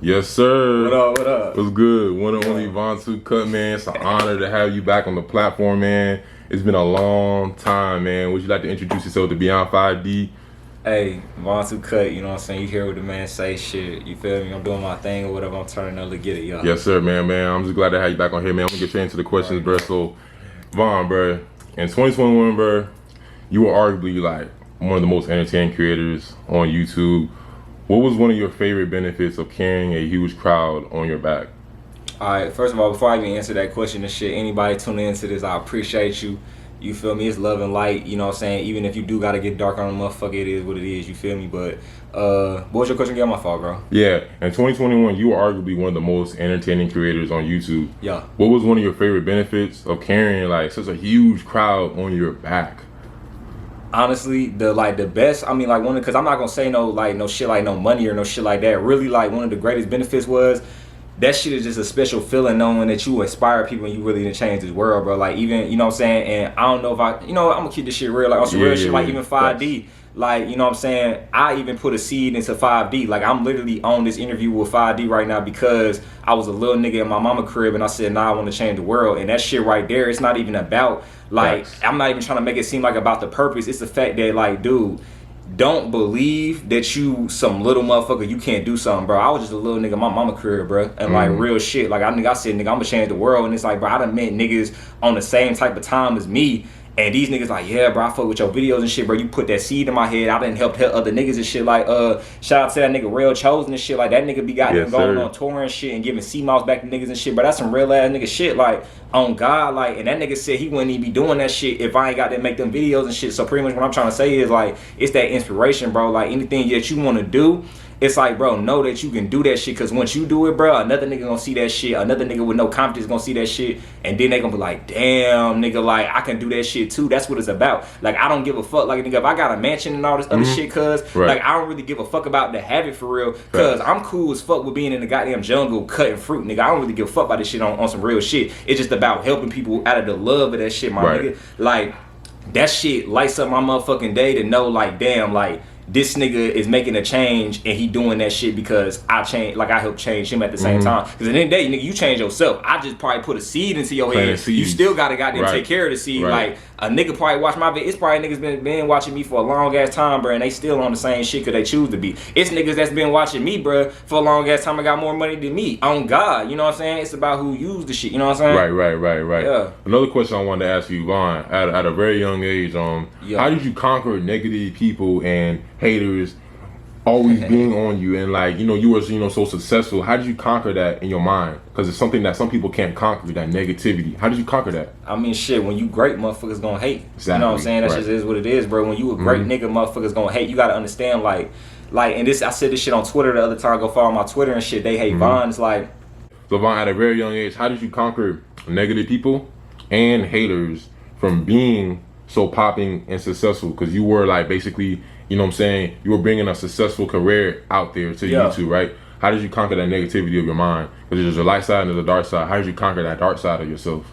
Yes, sir. What up, what up? What's good? One and only VonTooCut, man. It's an honor to have you back on the platform, man. It's been a long time, man. Would you like to introduce yourself to Beyond 5D? Hey, VonTooCut, you know what I'm saying? You hear what the man say, shit. You feel me? I'm doing my thing or whatever. I'm turning up to get it, y'all. Yes, sir, man. I'm just glad to have you back on here, man. I'm gonna get straight into the questions, bro. So, Von, bro, in 2021, bro, you were arguably like one of the most entertaining creators on YouTube. What was one of your favorite benefits of carrying a huge crowd on your back? Alright, first of all, before I even answer that question and shit, anybody tuning into this, I appreciate you. You feel me? It's love and light, you know what I'm saying? Even if you do gotta get dark on a motherfucker, it is what it is, you feel me? But what was your question again? My fault, bro. Yeah, in 2021, you were arguably one of the most entertaining creators on YouTube. Yeah. What was one of your favorite benefits of carrying like such a huge crowd on your back? Honestly, the best, I mean, like, because I'm not gonna say no shit like no money or no shit like that. Really, like, one of the greatest benefits was that shit is just a special feeling, knowing that you inspire people and you really didn't change this world, bro. Like, even, you know what I'm saying? And I don't know if I'm gonna keep this shit real, like on some real shit, like even 5D. Like, you know what I'm saying? I even put a seed into 5D. Like, I'm literally on this interview with 5D right now because I was a little nigga in my mama crib and I said, nah, I want to change the world. And that shit right there, it's not even about, like, I'm not even trying to make it seem like about the purpose. It's the fact that, like, dude, don't believe that you some little motherfucker, you can't do something, bro. I was just a little nigga in my mama crib, bro. And like real shit. Like, I said, nigga, I'm gonna change the world. And it's like, bro, I done met niggas on the same type of time as me. And these niggas like, yeah, bro, I fuck with your videos and shit, bro. You put that seed in my head. I done helped other niggas and shit. Like, shout out to that nigga Real Chosen and shit. Like, that nigga be going on tour and shit and giving C-Mouse back to niggas and shit. But that's some real ass nigga shit. Like, on God, like, and that nigga said he wouldn't even be doing that shit if I ain't got to make them videos and shit. So pretty much what I'm trying to say is, like, it's that inspiration, bro. Like, anything that you want to do, it's like, bro, know that you can do that shit, because once you do it, bro, another nigga gonna see that shit, another nigga with no confidence gonna see that shit, and then they gonna be like, damn, nigga, like, I can do that shit too. That's what it's about. Like, I don't give a fuck, like, nigga, if I got a mansion and all this other shit, cuz, like, I don't really give a fuck about the habit for real, cuz I'm cool as fuck with being in the goddamn jungle cutting fruit, nigga. I don't really give a fuck about this shit on some real shit. It's just about helping people out of the love of that shit, my nigga. Like, that shit lights up my motherfucking day to know, like, damn, like, this nigga is making a change and he doing that shit because I helped change him at the same time. Because at the end of the day, nigga, you change yourself. I just probably put a seed into your head. You still gotta goddamn take care of the seed. Like, a nigga probably watch my video. It's probably niggas been watching me for a long ass time, bro, and they still on the same shit because they choose to be. It's niggas that's been watching me, bro, for a long ass time and got more money than me. On God, you know what I'm saying? It's about who used the shit, you know what I'm saying? Right. Yeah. Another question I wanted to ask you, Von, at a very young age, how did you conquer negative people and haters always being on you, and like, you were so successful? How did you conquer that in your mind? Because it's something that some people can't conquer, that negativity. How did you conquer that? I mean, shit, when you great, motherfuckers gonna hate. Exactly. You know what I'm saying? That just is what it is, bro. When you a great nigga, motherfuckers gonna hate. You gotta understand, like, and this, I said this shit on Twitter the other time. Go follow my Twitter and shit. They hate Von. It's like, so Von, at a very young age, how did you conquer negative people and haters from being so popping and successful? Because you were like, basically, you know what I'm saying, you were bringing a successful career out there to YouTube, right? How did you conquer that negativity of your mind? Because there's a light side and there's a dark side. How did you conquer that dark side of yourself?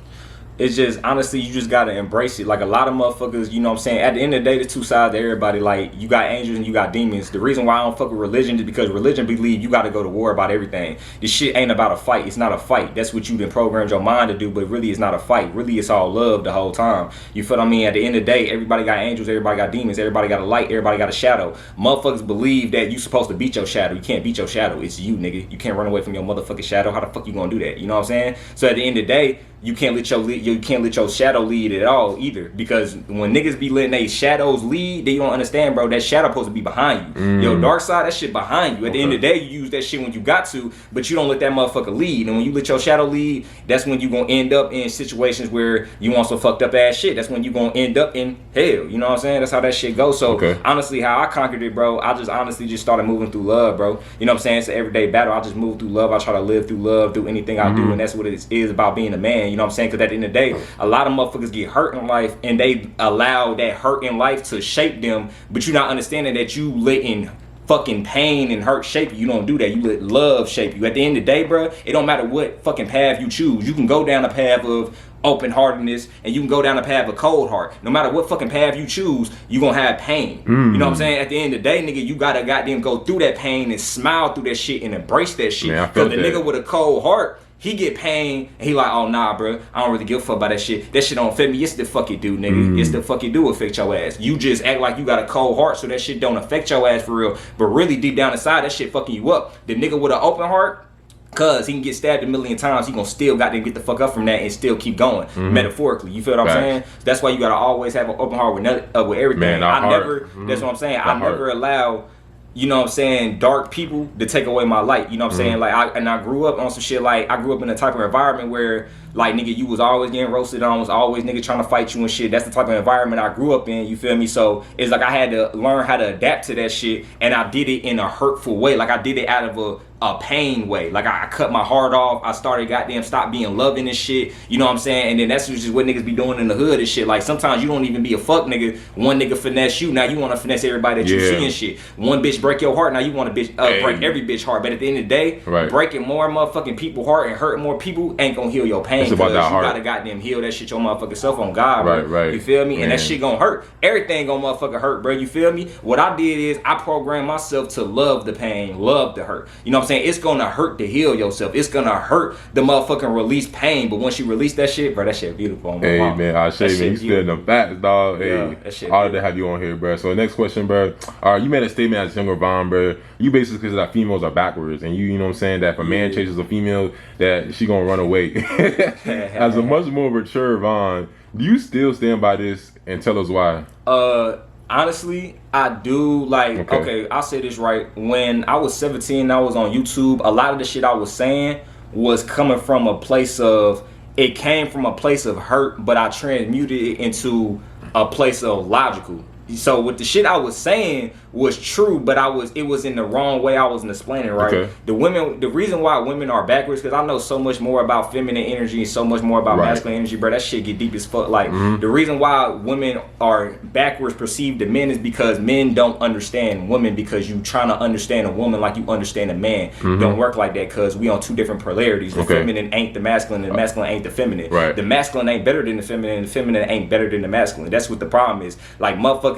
It's just, honestly, you just gotta embrace it. Like, a lot of motherfuckers, you know what I'm saying, at the end of the day, there's two sides to everybody. Like, you got angels and you got demons. The reason why I don't fuck with religion is because religion believe you gotta go to war about everything. This shit ain't about a fight. It's not a fight. That's what you been programmed your mind to do, but really it's not a fight. Really, it's all love the whole time. You feel what I mean? At the end of the day, everybody got angels, everybody got demons, everybody got a light, everybody got a shadow. Motherfuckers believe that you supposed to beat your shadow. You can't beat your shadow. It's you, nigga. You can't run away from your motherfucking shadow. How the fuck you gonna do that? You know what I'm saying? So at the end of the day, you can't let your shadow lead at all either, because when niggas be letting they shadows lead, they don't understand, bro. That shadow supposed to be behind you. Your dark side, that shit behind you. At the end of the day, you use that shit when you got to, but you don't let that motherfucker lead. And when you let your shadow lead, that's when you gonna end up in situations where you want some fucked up ass shit. That's when you gonna end up in hell. You know what I'm saying? That's how that shit goes. So honestly, how I conquered it, bro, I just honestly just started moving through love, bro. You know what I'm saying? It's an everyday battle. I just move through love. I try to live through love, do anything I do, and that's what it is about being a man. You know what I'm saying? Because at the end of the day, a lot of motherfuckers get hurt in life and they allow that hurt in life to shape them, but you're not understanding that you letting fucking pain and hurt shape you. You don't do that. You let love shape you. At the end of the day, bro, it don't matter what fucking path you choose. You can go down a path of open-heartedness and you can go down a path of cold heart. No matter what fucking path you choose, you gonna have pain. You know what I'm saying? At the end of the day, nigga, you gotta goddamn go through that pain and smile through that shit and embrace that shit. Because the nigga with a cold heart, he get pain and he like, oh nah, bro, I don't really give a fuck about that shit. That shit don't affect me. It's the fuck it do, nigga. It's the fuck it do affect your ass. You just act like you got a cold heart, so that shit don't affect your ass for real. But really deep down inside, that shit fucking you up. The nigga with an open heart, cause he can get stabbed a million times, he gonna still got to get the fuck up from that and still keep going. Metaphorically, you feel what I'm saying? That's why you gotta always have an open heart with everything. Man, that's what I'm saying. I never allow, you know what I'm saying, dark people to take away my light. You know what I'm saying? Like I grew up on some shit, like I grew up in a type of environment where like nigga, you was always getting roasted on, was always nigga trying to fight you and shit. That's the type of environment I grew up in, you feel me? So it's like I had to learn how to adapt to that shit, and I did it in a hurtful way. Like I did it out of a pain way. Like I cut my heart off. I started stop being loving and shit. You know what I'm saying? And then that's just what niggas be doing in the hood and shit. Like sometimes you don't even be a fuck nigga. One nigga finesse you, now you want to finesse everybody that you see and shit. One bitch break your heart, now you want to break every bitch heart. But at the end of the day, breaking more motherfucking people heart and hurting more people ain't gonna heal your pain. Because you gotta goddamn heal that shit your motherfucking self on God, bro. You feel me? Man. And that shit gonna hurt. Everything gonna motherfucking hurt, bro. You feel me? What I did is I programmed myself to love the pain, love the hurt. You know what I'm saying? It's gonna hurt to heal yourself. It's gonna hurt the motherfucking release pain. But once you release that shit, bro, that shit beautiful. Hey man, I say man, you spitting the facts, dog. Hey, all to have you on here, bro. So the next question, bro. All right, you made a statement as younger Von, bro. You basically said that females are backwards, and you know what I'm saying, that if a man chases a female, that she gonna run away. As a much more mature Von, do you still stand by this, and tell us why? Honestly, I do. Like, okay, I'll say this right. When I was 17, I was on YouTube. A lot of the shit I was saying was coming from a place of, it came from a place of hurt, but I transmuted it into a place of logical. So with the shit I was saying was true, but it was in the wrong way I wasn't explaining, right? The reason why women are backwards, because I know so much more about feminine energy and so much more about masculine energy, bro. That shit get deep as fuck. Like the reason why women are backwards perceived to men is because men don't understand women, because you trying to understand a woman like you understand a man. Don't work like that, because we on two different polarities. The feminine ain't the masculine, and the masculine ain't the feminine. The masculine ain't better than the feminine, and the feminine ain't better than the masculine. That's what the problem is. Like motherfuckers,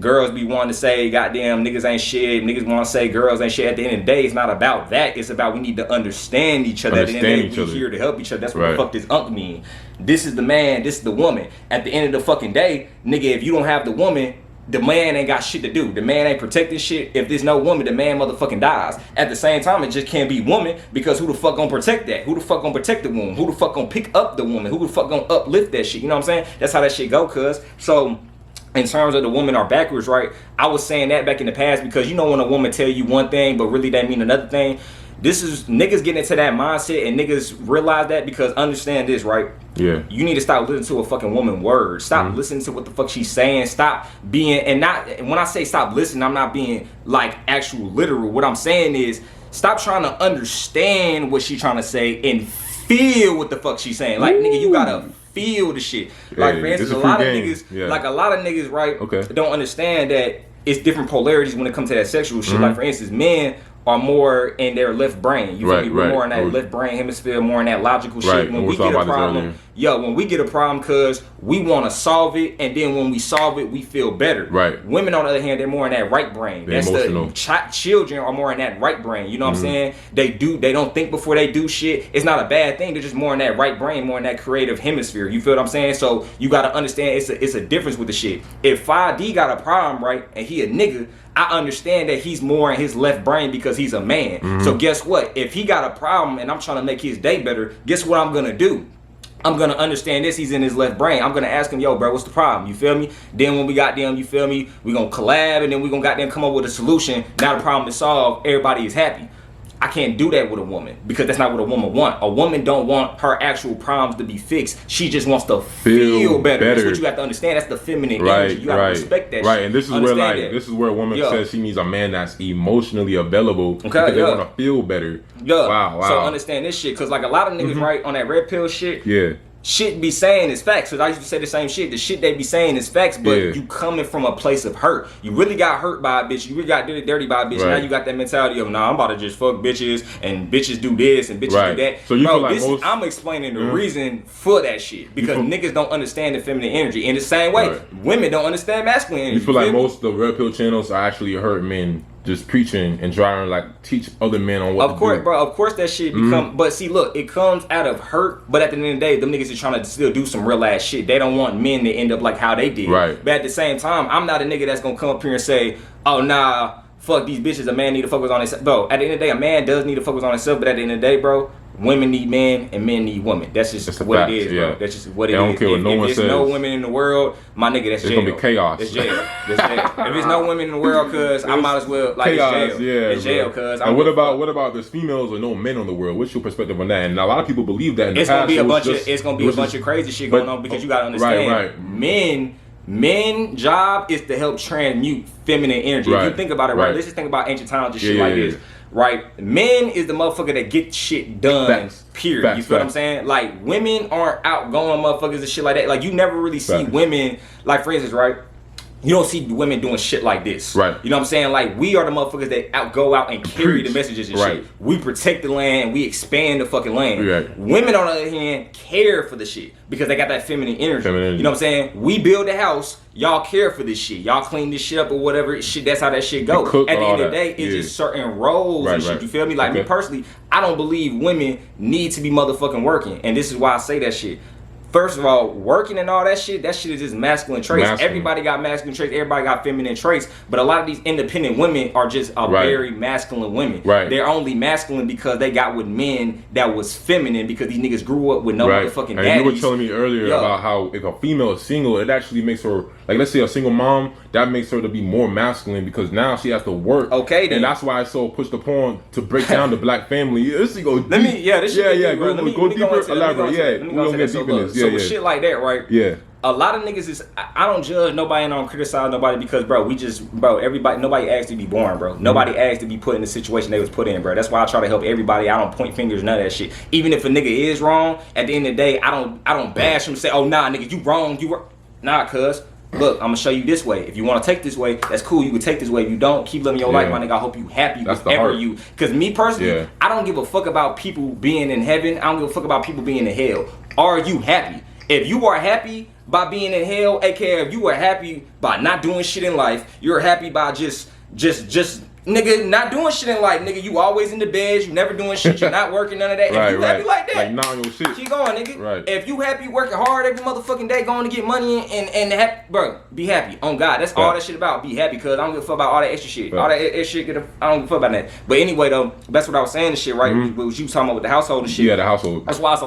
girls be wanting to say goddamn niggas ain't shit, niggas want to say girls ain't shit. At the end of the day, it's not about that. It's about we need to understand each other. At the end of the day, we here to help each other. That's what the fuck this unk mean. This is the man, this is the woman. At the end of the fucking day, nigga, if you don't have the woman, the man ain't got shit to do. The man ain't protecting shit. If there's no woman, the man motherfucking dies. At the same time, it just can't be woman, because who the fuck gonna protect that? Who the fuck gonna protect the woman? Who the fuck gonna pick up the woman? Who the fuck gonna uplift that shit? You know what I'm saying? That's how that shit go, cuz. So in terms of the women are backwards, right? I was saying that back in the past, because you know when a woman tell you one thing but really they mean another thing. This is niggas getting into that mindset, and niggas realize that, because understand this, right? You need to stop listening to a fucking woman word. Stop listening to what the fuck she's saying. Stop being, and not, when I say stop listening, I'm not being like actual literal. What I'm saying is stop trying to understand what she's trying to say and feel what the fuck she's saying. Like nigga, you gotta feel the shit. Like for instance, a lot of niggas, right, don't understand that it's different polarities when it comes to that sexual shit. Like for instance, men are more in their left brain. You feel me? We're more in that left brain hemisphere, more in that logical shit. When we get a problem, when we get a problem, cause we want to solve it, and then when we solve it, we feel better. Women, on the other hand, they're more in that right brain. That's emotional. The children are more in that right brain. You know what I'm saying? They don't think before they do shit. It's not a bad thing. They're just more in that right brain, more in that creative hemisphere. You feel what I'm saying? So you gotta understand it's a difference with the shit. If 5D got a problem, right, and he a nigga, I understand that he's more in his left brain because he's a man. So guess what? If he got a problem and I'm trying to make his day better, guess what I'm gonna do? I'm gonna understand this. He's in his left brain. I'm gonna ask him, yo, bro, what's the problem? You feel me? Then when we got them, you feel me? We gonna collab, and then we gonna got them come up with a solution. Now the problem is solved. Everybody is happy. I can't do that with a woman, because that's not what a woman want. A woman don't want her actual problems to be fixed. She just wants to feel better. That's what you have to understand. That's the feminine energy. You gotta respect that shit. And this is this is where a woman says she needs a man that's emotionally available, because they want to feel better. Wow. So understand this shit, because like a lot of niggas, right, on that red pill shit. shit be saying is facts. Cause I used to say the same shit. The shit they be saying is facts, but you coming from a place of hurt. You really got hurt by a bitch. You really got dirty by a bitch. Now you got that mentality of, nah, I'm about to just fuck bitches and bitches do this and bitches do that. So you feel like I'm explaining the reason for that shit because niggas don't understand the feminine energy. In the same way, women don't understand masculine energy. You feel like most of the red pill channels are actually hurt men just preaching and trying to like teach other men on what to do. Bro, of course that shit become, but see, look, it comes out of hurt, but at the end of the day, them niggas is trying to still do some real ass shit. They don't want men to end up like how they did. Right. But at the same time, I'm not a nigga that's gonna come up here and say, oh nah, fuck these bitches, a man need to focus on himself. Bro, at the end of the day, a man does need to focus on himself, but at the end of the day, bro, women need men and men need women. That's just what it is, bro. That's just what it is. Don't care what no one says. If there's no women in the world, my nigga, that's jail. It's gonna be chaos. It's jail. It's jail. If there's no women in the world, cuz I might as well like chaos, it's jail. It's jail, cuz. And what about there's females or no men on the world? What's your perspective on that? And a lot of people believe that. It's gonna be a bunch of crazy shit going on because you gotta understand, men job is to help transmute feminine energy. If you think about it, right? Let's just think about ancient times and shit like this. Right, men is the motherfucker that get shit done. Period. You feel what I'm saying? Like women aren't outgoing motherfuckers and shit like that. Like you never really see women. Like for instance, right? You don't see women doing shit like this. Right. You know what I'm saying? Like we are the motherfuckers that go out and carry the messages and shit. We protect the land. We expand the fucking land. Women on the other hand care for the shit because they got that feminine energy. You know what I'm saying? We build a house. Y'all care for this shit. Y'all clean this shit up or whatever. Shit, that's how that shit go. At the end of the day, it's just certain roles and shit. You feel me? Like me personally, I don't believe women need to be motherfucking working. And this is why I say that shit. First of all, working and all that shit is just masculine traits. Everybody got masculine traits. Everybody got feminine traits. But a lot of these independent women are just very masculine women. They're only masculine because they got with men that was feminine because these niggas grew up with no motherfucking daddies. And you were telling me earlier about how if a female is single, it actually makes her, like let's say a single mom, that makes her to be more masculine because now she has to work. Okay, then. And that's why I so pushed upon to break down the black family. This go deep. Go deeper, elaborate. We're gonna get deep in this. So with shit like that, right? Yeah. A lot of niggas is, I don't judge nobody and I don't criticize nobody because, bro, nobody asked to be born, bro. Nobody asked to be put in the situation they was put in, bro. That's why I try to help everybody. I don't point fingers, none of that shit. Even if a nigga is wrong, at the end of the day, I don't bash him and say, oh, nah, nigga, you wrong, Nah, cuz. Look, I'm gonna show you this way. If you want to take this way, that's cool. You can take this way. If you don't, keep living your life, my nigga. I hope you happy wherever you. Cause me personally, I don't give a fuck about people being in heaven. I don't give a fuck about people being in hell. Are you happy? If you are happy by being in hell, aka if you are happy by not doing shit in life, you're happy by just nigga not doing shit in life, nigga. You always in the beds, you never doing shit, you're not working, none of that. If you happy like that, like not on your shit, keep going, nigga. If you happy working hard every motherfucking day, going to get money and happy, bro, be happy. On God, that's all that shit about. Be happy, cause I don't give a fuck about all that extra shit. All that extra shit, I don't give a fuck about that. But anyway, though, that's what I was saying. The shit, right? What you was talking about with the household and shit. Yeah, the household. That's why it's a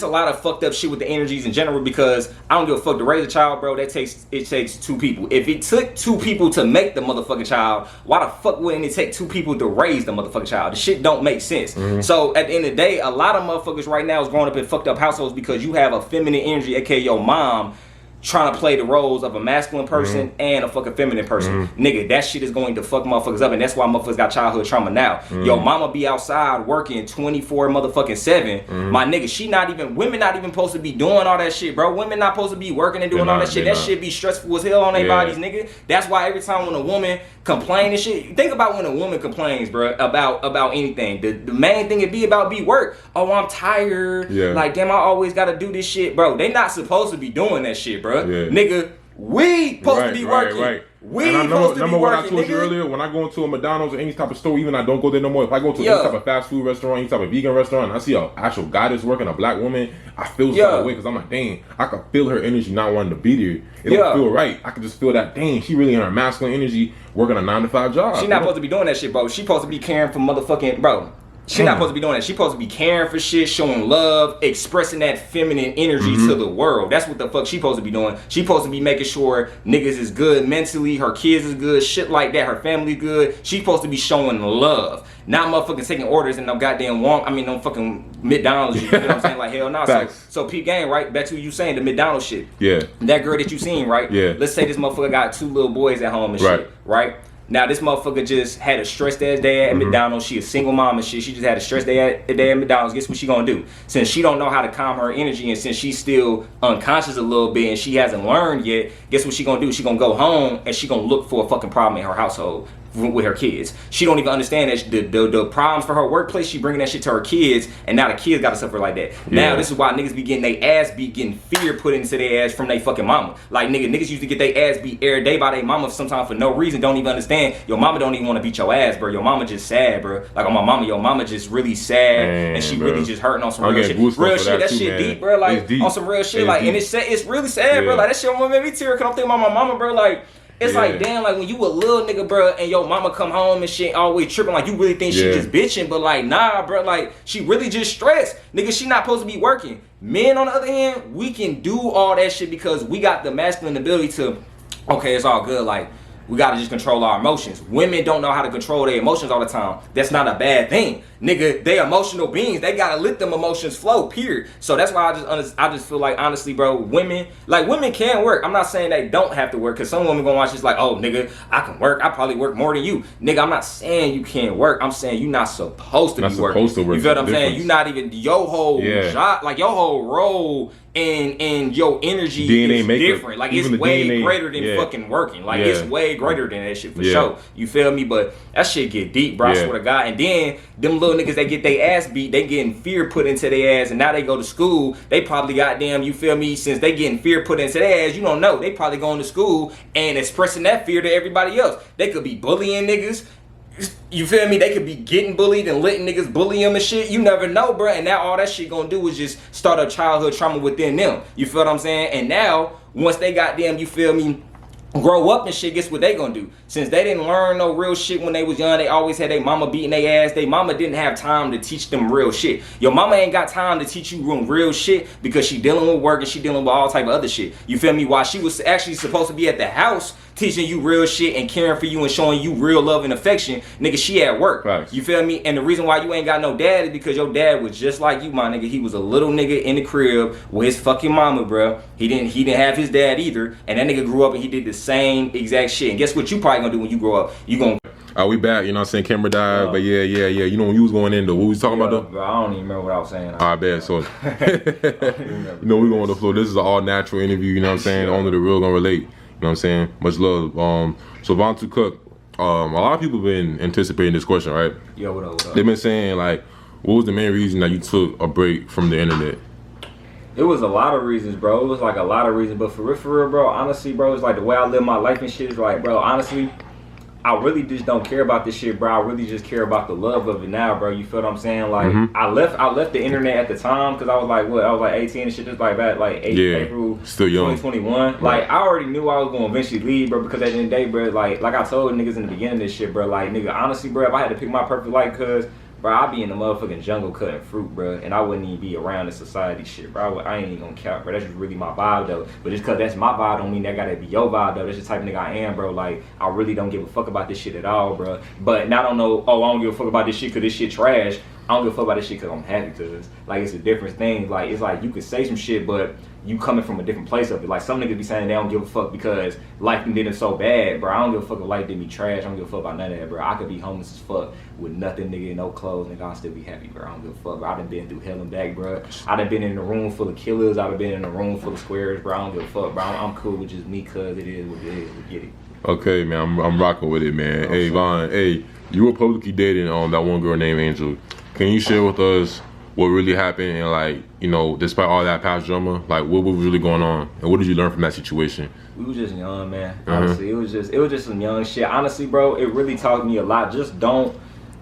lot of fucked up shit with the energies in general because I don't give a fuck to raise a child, bro. It takes two people. If it took two people to make the motherfucking child, why the fuck wouldn't it take two people to raise the motherfucking child? The shit don't make sense. So at the end of the day, a lot of motherfuckers right now is growing up in fucked up households because you have a feminine energy, aka your mom, trying to play the roles of a masculine person and a fucking feminine person. Nigga, that shit is going to fuck motherfuckers up, and that's why motherfuckers got childhood trauma now. Yo, mama be outside working 24 motherfucking 7. My nigga, women not even supposed to be doing all that shit, bro. Women not supposed to be working and doing all that shit. That shit be stressful as hell on their bodies, nigga. That's why every time when a woman complain and shit, think about when a woman complains, bro, about anything. The main thing it be work. Oh, I'm tired. Like, damn, I always gotta do this shit, bro. They not supposed to be doing that shit, bro. Nigga, we supposed to be working. We supposed to be what working, I told you earlier, when I go into a McDonald's or any type of store, even I don't go there no more. If I go to any type of fast food restaurant, any type of vegan restaurant, and I see an actual guy that's working, a black woman, I feel some way because I'm like, dang, I can feel her energy not wanting to be there. It don't feel right. I can just feel that, dang, she really in her masculine energy working a 9-to-5 job. She not supposed to be doing that shit, bro. She supposed to be caring for motherfucking, bro. She not supposed to be doing that. She supposed to be caring for shit, showing love, expressing that feminine energy to the world. That's what the fuck she supposed to be doing. She supposed to be making sure niggas is good mentally, her kids is good, shit like that, her family good. She supposed to be showing love. Not motherfucking taking orders in no goddamn no fucking McDonald's. You know what I'm saying? Like, hell no. So P gang, right? Back to what you saying, the McDonald's shit. Yeah. That girl that you seen, right? Yeah. Let's say this motherfucker got 2 little boys at home and shit, right? Now this motherfucker just had a stressed ass day at McDonald's. She a single mom and shit. She just had a stressed day at McDonald's. Guess what she gonna do? Since she don't know how to calm her energy, and since she's still unconscious a little bit and she hasn't learned yet, guess what she gonna do? She gonna go home and she gonna look for a fucking problem in her household with her kids. She don't even understand that the problems for her workplace, she bringing that shit to her kids, and now the kids gotta suffer like that. Now this is why niggas be getting their ass beat, getting fear put into their ass from their fucking mama. Like niggas used to get their ass beat every day by their mama sometimes for no reason. Don't even understand. Your mama don't even want to beat your ass, bro. Your mama just sad, bro. Like on my mama, your mama just really sad, and she really just hurting on some real shit. Real shit, that shit deep, bro. Like on some real shit, like, and it's really sad, bro. Like that shit made me tear. Cause I'm thinking about my mama, bro. Like. It's like, damn, like when you a little nigga, bro, and your mama come home and shit always tripping, like you really think she just bitching, but like, nah, bro, like she really just stressed. Nigga, she not supposed to be working. Men, on the other hand, we can do all that shit because we got the masculine ability to, okay, it's all good, like, we gotta just control our emotions. Women don't know how to control their emotions all the time. That's not a bad thing. Nigga, they emotional beings. They gotta let them emotions flow, period. So that's why I just feel like, honestly, bro, women can work. I'm not saying they don't have to work, because some women gonna watch this like, oh, nigga, I can work. I probably work more than you. Nigga, I'm not saying you can't work. I'm saying you're not supposed to be working. You feel what I'm saying? You're not even, your whole job, like your whole role and your energy DNA is different. Like it's way DNA, greater than fucking working. Like it's way greater than that shit for sure. You feel me? But that shit get deep, bro. I swear to God. And then them little niggas that get their ass beat, they getting fear put into their ass, and now they go to school. They probably goddamn, you feel me? Since they getting fear put into their ass, you don't know. They probably going to school and expressing that fear to everybody else. They could be bullying niggas. You feel me? They could be getting bullied and letting niggas bully them and shit. You never know, bro. And now all that shit gonna do is just start a childhood trauma within them. You feel what I'm saying? And now, once they goddamn, you feel me, grow up and shit, guess what they gonna do? Since they didn't learn no real shit when they was young, they always had their mama beating their ass. They mama didn't have time to teach them real shit. Your mama ain't got time to teach you real shit because she dealing with work and she dealing with all type of other shit. You feel me? While she was actually supposed to be at the house teaching you real shit and caring for you and showing you real love and affection, nigga, she at work. Right. You feel me? And the reason why you ain't got no dad is because your dad was just like you, my nigga. He was a little nigga in the crib with his fucking mama, bro. He didn't have his dad either, and that nigga grew up and he did the same exact shit. And guess what you probably gonna do when you grow up? You gonna we back, you know what I'm saying? Camera died, but yeah. You know when you was going in though, what we was talking about though? Bro, I don't even remember what I was saying. I bet. So you know we going on the floor. This is an all natural interview, you know what I'm saying? Only the real gonna relate. You know what I'm saying? Much love. So VonTooCut, a lot of people been anticipating this question, right? Yo, what up? They've been saying like, what was the main reason that you took a break from the internet? It was a lot of reasons, bro. It was like a lot of reasons, but for real, bro, honestly, bro, it's like the way I live my life and shit is like, bro, honestly, I really just don't care about this shit, bro. I really just care about the love of it now, bro. You feel what I'm saying? Like, I left the internet at the time because I was like, what? I was like 18 and shit, just like that, like April still young. 2021. Right. Like, I already knew I was gonna eventually leave, bro. Because at the end of the day, bro, like I told niggas in the beginning of this shit, bro. Like, nigga, honestly, bro, if I had to pick my perfect life, cause bro, I'd be in the motherfucking jungle cutting fruit, bro, and I wouldn't even be around the society shit, bro. I ain't even gonna count, bro. That's just really my vibe, though. But just cause that's my vibe don't mean that gotta be your vibe, though. That's the type of nigga I am, bro. Like, I really don't give a fuck about this shit at all, bro. But now I don't know, I don't give a fuck about this shit cause this shit trash. I don't give a fuck about this shit cause I'm happy, cause like it's a different thing. Like, it's like you could say some shit, but you coming from a different place of it. Like, some niggas be saying they don't give a fuck because life did it so bad, bro. I don't give a fuck if life did me trash. I don't give a fuck about none of that, bro. I could be homeless as fuck with nothing, nigga, no clothes, nigga. I'll still be happy, bro. I don't give a fuck, bro. I done been through hell and back, bro. I done been in a room full of killers. I done been in a room full of squares, bro. I don't give a fuck, bro. I'm cool with just me, cause it is what it is. We get it. Okay, man. I'm rocking with it, man. Oh, hey, Von. Hey, you were publicly dating that one girl named Angel. Can you share with us what really happened and, like, you know, despite all that past drama, like, what was really going on and what did you learn from that situation? We was just young, man. Honestly, it was just some young shit. Honestly, bro, it really taught me a lot. Just don't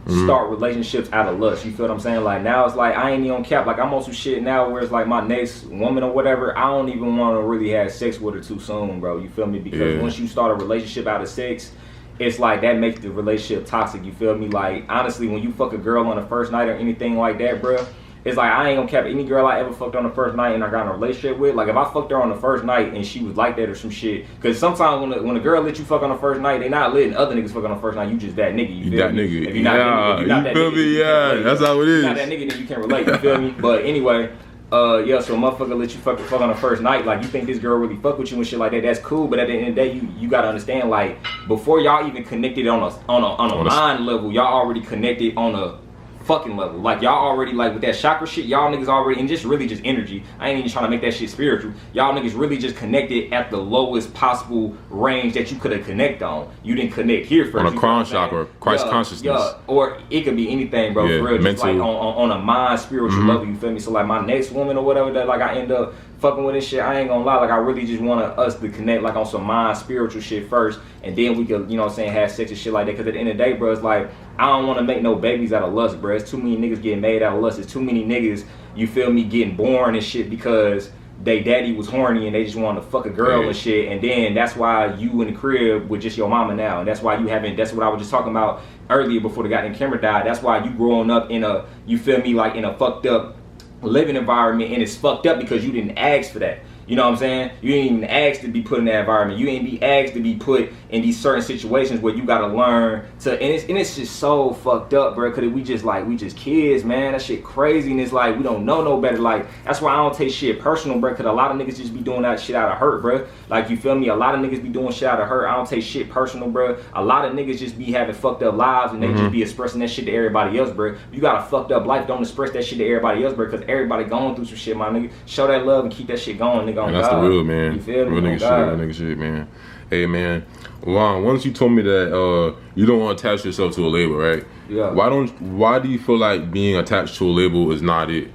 start relationships out of lust. You feel what I'm saying? Like, now it's like I ain't even on cap. Like, I'm on some shit now where it's like my next woman or whatever, I don't even want to really have sex with her too soon, bro. You feel me? Because once you start a relationship out of sex, it's like that makes the relationship toxic. You feel me? Like, honestly, when you fuck a girl on the first night or anything like that, bro, it's like I ain't gonna cap any girl I ever fucked on the first night and I got in a relationship with. Like, if I fucked her on the first night and she was like that or some shit, because sometimes when a girl let you fuck on the first night, they not letting other niggas fuck on the first night. You just that nigga. You feel that me? Nigga. If you're not that nigga, that's how it is. If you're not that nigga, then you can't relate. You feel me? But anyway, Yeah, so a motherfucker let you fuck on the first night, like you think this girl really fuck with you and shit like that, that's cool, but at the end of the day, you gotta understand, like, before y'all even connected on a mind level, y'all already connected on a fucking level. Like, y'all already, like, with that chakra shit, y'all niggas already, and just really just energy. I ain't even trying to make that shit spiritual. Y'all niggas really just connected at the lowest possible range that you could have connected on. You didn't connect here first. On a crown chakra, Christ consciousness. Yeah, or it could be anything, bro. Yeah, for real, just mental. like on a mind spiritual level, you feel me? So like my next woman or whatever that like I end up fucking with this shit, I ain't gonna lie, like I really just want us to connect like on some mind spiritual shit first, and then we could, you know what I'm saying, have sex and shit like that. Because at the end of the day, bro, it's like I don't want to make no babies out of lust, bro. It's too many niggas getting made out of lust. It's too many niggas, you feel me, getting born and shit because they daddy was horny and they just wanted to fuck a girl and shit, and then that's why you in the crib with just your mama now, and that's why you haven't, that's what I was just talking about earlier before the goddamn camera died. That's why you growing up in a, you feel me, like in a fucked up living environment, and it's fucked up because you didn't ask for that. You know what I'm saying? You ain't even asked to be put in that environment. You ain't be asked to be put in these certain situations where you gotta learn to, and it's just so fucked up, bro. Cause we just kids, man. That shit crazy, and it's like we don't know no better. Like that's why I don't take shit personal, bro. Cause a lot of niggas just be doing that shit out of hurt, bro. Like you feel me? A lot of niggas be doing shit out of hurt. I don't take shit personal, bro. A lot of niggas just be having fucked up lives, and they just be expressing that shit to everybody else, bro. You got a fucked up life, don't express that shit to everybody else, bro. Cause everybody going through some shit, my nigga. Show that love and keep that shit going, nigga. And that's the real, man. You feel me? Real nigga shit, man. Hey, man. Juan, once you told me that you don't want to attach yourself to a label, right? Yeah. Why do you feel like being attached to a label is not it?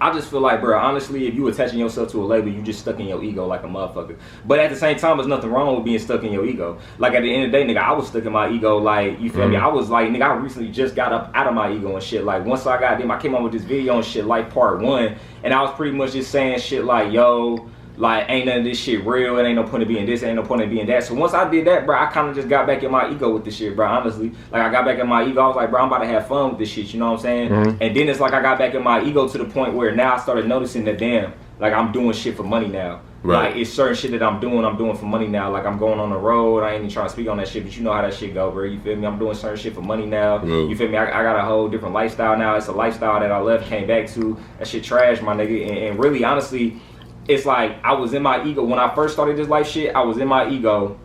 I just feel like, bro, honestly, if you attaching yourself to a label, you just stuck in your ego like a motherfucker. But at the same time, there's nothing wrong with being stuck in your ego. Like at the end of the day, nigga, I was stuck in my ego. Like, you feel me? I was like, nigga, I recently just got up out of my ego and shit. Like, once I got them, I came on with this video and shit, like part 1, and I was pretty much just saying shit like, yo, like, ain't none of this shit real. It ain't no point of being this. Ain't no point of being that. So once I did that, bro, I kind of just got back in my ego with this shit, bro. Honestly, like I got back in my ego. I was like, bro, I'm about to have fun with this shit. You know what I'm saying? And then it's like I got back in my ego to the point where now I started noticing that, damn, like I'm doing shit for money now. Like it's certain shit that I'm doing for money now. Like I'm going on the road. I ain't even trying to speak on that shit, but you know how that shit go, bro. You feel me? I'm doing certain shit for money now. You feel me? I got a whole different lifestyle now. It's a lifestyle that I left, came back to. That shit trash, my nigga. And really, honestly, it's like I was in my ego when I first started this life shit. I was in my ego,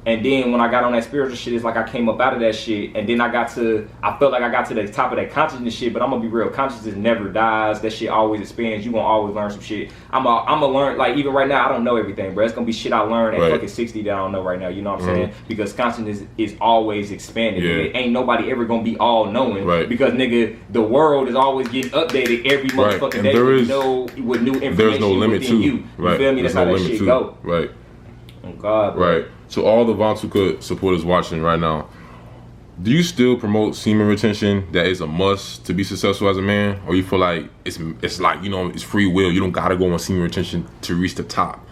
and then when I got on that spiritual shit, it's like I came up out of that shit, and then I felt like I got to the top of that consciousness shit. But I'm gonna be real, consciousness never dies. That shit always expands. You gonna always learn some shit. I'm gonna learn, like even right now, I don't know everything, bro. It's gonna be shit I learned at fucking 60 that I don't know right now. You know what I'm saying? Because consciousness is always expanding. Ain't nobody ever gonna be all knowing. Because nigga, the world is always getting updated every motherfucking day. With new information. There's no limit within to you. You feel me? That's how that shit go. Oh God, bro. So all the VonTooCut supporters watching right now, do you still promote semen retention that is a must to be successful as a man? Or you feel like it's like, you know, it's free will, you don't gotta go on semen retention to reach the top?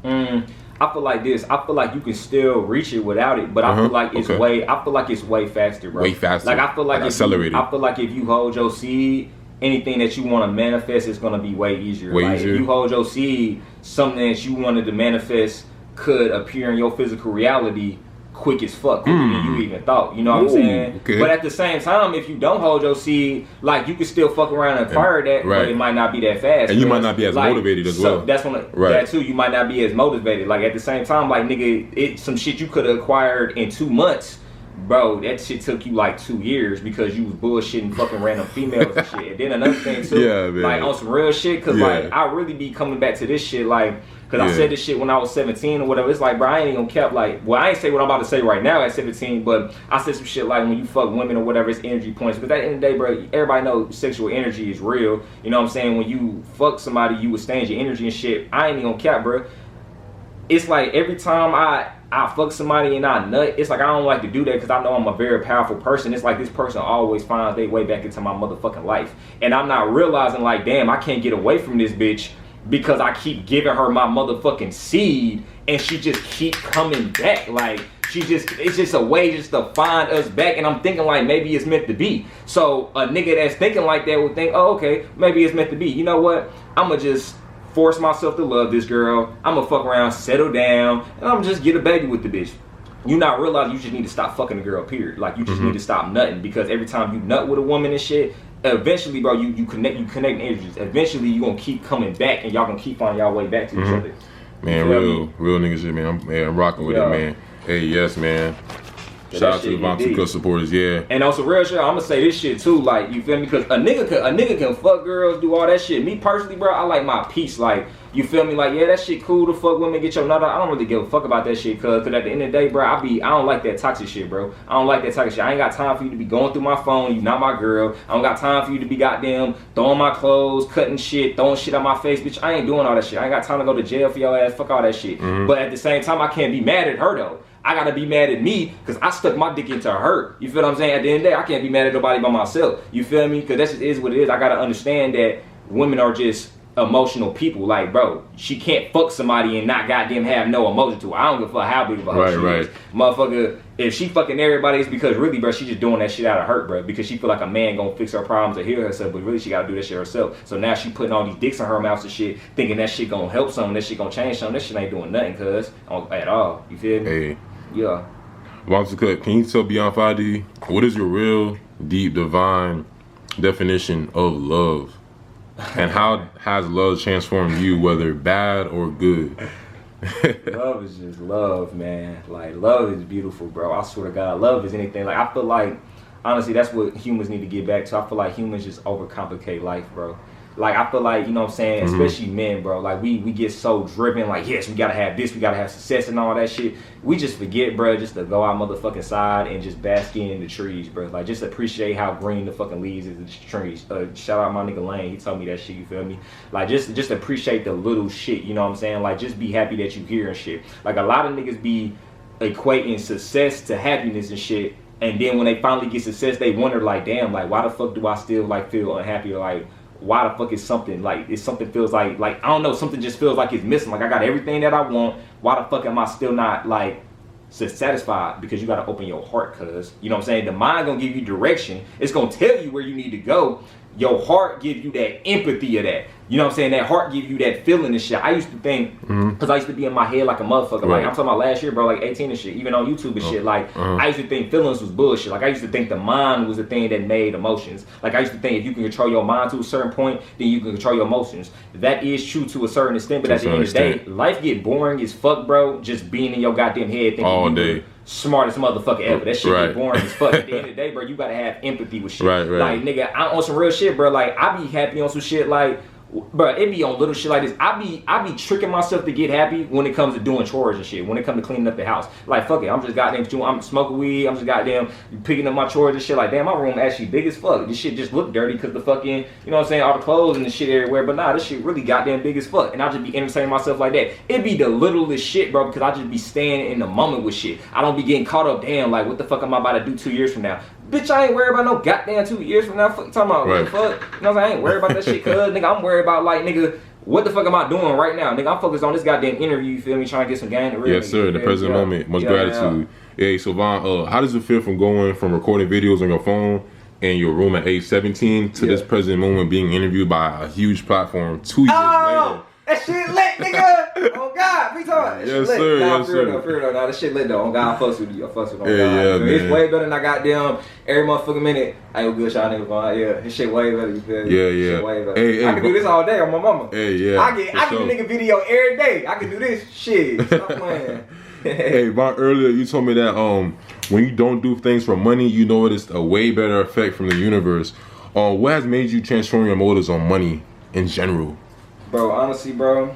I feel like this. I feel like you can still reach it without it, but I feel like it's way faster, bro. Way faster. Like I feel like accelerated. I feel like if you hold your seed, anything that you want to manifest is gonna be way easier. If you hold your seed, something that you wanted to manifest could appear in your physical reality quick as fuck, quicker than you even thought. You know what I'm saying? But at the same time, if you don't hold your seed, like you can still fuck around and acquire that, but it might not be that fast. And you might not be as motivated as well. That's when that too. You might not be as motivated. Like at the same time, like nigga, it's some shit you could have acquired in 2 months. Bro, that shit took you like 2 years because you was bullshitting fucking random females and shit. And then another thing too, like on some real shit, cause like I really be coming back to this shit, like, cause I said this shit when I was 17 or whatever. It's like, bro, I ain't even kept like, well, I ain't say what I'm about to say right now at 17, but I said some shit like when you fuck women or whatever, it's energy points. But at the end of the day, bro, everybody knows sexual energy is real. You know what I'm saying? When you fuck somebody, you withstand your energy and shit. I ain't even gonna cap, bro. It's like every time I fuck somebody and I nut, it's like I don't like to do that because I know I'm a very powerful person. It's like this person always finds their way back into my motherfucking life. And I'm not realizing like, damn, I can't get away from this bitch because I keep giving her my motherfucking seed and she just keep coming back. Like, it's just a way just to find us back. And I'm thinking like maybe it's meant to be. So a nigga that's thinking like that would think, oh, okay, maybe it's meant to be. You know what? I'ma just force myself to love this girl. I'ma fuck around, settle down, and I'ma just get a baby with the bitch. you not realizing you just need to stop fucking a girl, period. Like, you just need to stop nutting, because every time you nut with a woman and shit, eventually, bro, you connect energies. Eventually, you gonna keep coming back, and y'all gonna keep finding y'all way back to each other. Man, real nigga shit, man. I'm rocking with it, man. Hey, yes, man. Shout out to the VonTooCut supporters, yeah. And on some real shit, I'm gonna say this shit too, like, you feel me? Because a nigga can fuck girls, do all that shit. Me personally, bro, I like my peace. Like, you feel me? Like, yeah, that shit cool to fuck women, get your nut out. I don't really give a fuck about that shit, cause at the end of the day, bro, I don't like that toxic shit, bro. I don't like that toxic shit. I ain't got time for you to be going through my phone. You not my girl. I don't got time for you to be goddamn throwing my clothes, cutting shit, throwing shit on my face, bitch. I ain't doing all that shit. I ain't got time to go to jail for your ass. Fuck all that shit. But at the same time, I can't be mad at her though. I gotta be mad at me because I stuck my dick into her. You feel what I'm saying? At the end of the day, I can't be mad at nobody but myself. You feel me? Because that just is what it is. I gotta understand that women are just emotional people. Like, bro, she can't fuck somebody and not goddamn have no emotion to her. I don't give a fuck how big of a hoe she is. Motherfucker, if she fucking everybody, it's because really, bro, she just doing that shit out of hurt, bro. Because she feel like a man gonna fix her problems or heal herself, but really she gotta do that shit herself. So now she putting all these dicks in her mouth and shit, thinking that shit gonna help something, that shit gonna change something. That shit ain't doing nothing, cuz, at all. You feel me? Hey. Yeah. VonTooCut, can you tell Beyond 5D, what is your real, deep, divine definition of love? And how has love transformed you, whether bad or good? Love is just love, man. Like, love is beautiful, bro. I swear to God, love is anything. Like, I feel like, honestly, that's what humans need to get back to. I feel like humans just overcomplicate life, bro. Like, I feel like, you know what I'm saying, especially men, bro, like, we get so driven, like, yes, we gotta have this, we gotta have success and all that shit. We just forget, bro, just to go out motherfucking side and just bask in the trees, bro. Like, just appreciate how green the fucking leaves is in the trees. Shout out my nigga Lane, he told me that shit, you feel me? Like, just appreciate the little shit, you know what I'm saying? Like, just be happy that you here and shit. Like, a lot of niggas be equating success to happiness and shit, and then when they finally get success, they wonder, like, damn, like, why the fuck do I still, like, feel unhappy, or, like, why the fuck is something, like, if something feels like, I don't know, something just feels like it's missing. Like, I got everything that I want. Why the fuck am I still not, like, satisfied? Because you got to open your heart, cuz. You know what I'm saying? The mind going to give you direction. It's going to tell you where you need to go. Your heart gives you that empathy of that. You know what I'm saying? That heart gives you that feeling and shit. I used to think, because I used to be in my head like a motherfucker. Like, I'm talking about last year, bro, like 18 and shit, even on YouTube and shit. Like, I used to think feelings was bullshit. Like, I used to think the mind was the thing that made emotions. Like, I used to think if you can control your mind to a certain point, then you can control your emotions. That is true to a certain extent, but at the end of the day, life get boring as fuck, bro, just being in your goddamn head thinking all day. Smartest motherfucker ever. That shit get boring as fuck. At the end of the day, bro, you gotta have empathy with shit. Like, nigga, I'm on some real shit, bro. Like, I be happy on some shit, like, bro, it be on little shit like this. I be tricking myself to get happy when it comes to doing chores and shit. When it comes to cleaning up the house, like, fuck it, I'm just goddamn doing. I'm smoking weed. I'm just goddamn picking up my chores and shit. Like, damn, my room actually big as fuck. This shit just look dirty because the fucking, you know what I'm saying, all the clothes and the shit everywhere. But nah, this shit really goddamn big as fuck. And I just be entertaining myself like that. It be the littlest shit, bro, because I just be staying in the moment with shit. I don't be getting caught up. Damn, like, what the fuck am I about to do 2 years from now? Bitch, I ain't worried about no goddamn 2 years from now. Fuck you talking about? What the fuck? You know what I'm saying? I ain't worried about that shit, cuz, nigga, I'm worried about, like, nigga, what the fuck am I doing right now? Nigga, I'm focused on this goddamn interview, you feel me? Trying to get some game. Yes, sir, the present moment. Much gratitude. Hey, so Von, how does it feel from going from recording videos on your phone in your room at age 17 to this present moment being interviewed by a huge platform 2 years later? That shit lit, nigga! Oh God, we talking. Yes, sir. Yes, sir. Nah, that shit lit though. Oh God, I fucks with you. I fucks with you. Yeah, man. It's way better than I goddamn every motherfucking minute. I ain't good shot nigga Von. Yeah, this shit way better. You feel me? Yeah, yeah. Shit way better. Hey, I can do this all day on my mama. Hey, yeah. I get a nigga video every day. I can do this shit. Stop playing. Hey, Von, earlier you told me that when you don't do things for money, you notice a way better effect from the universe. What has made you transform your motives on money in general? Bro, honestly, bro.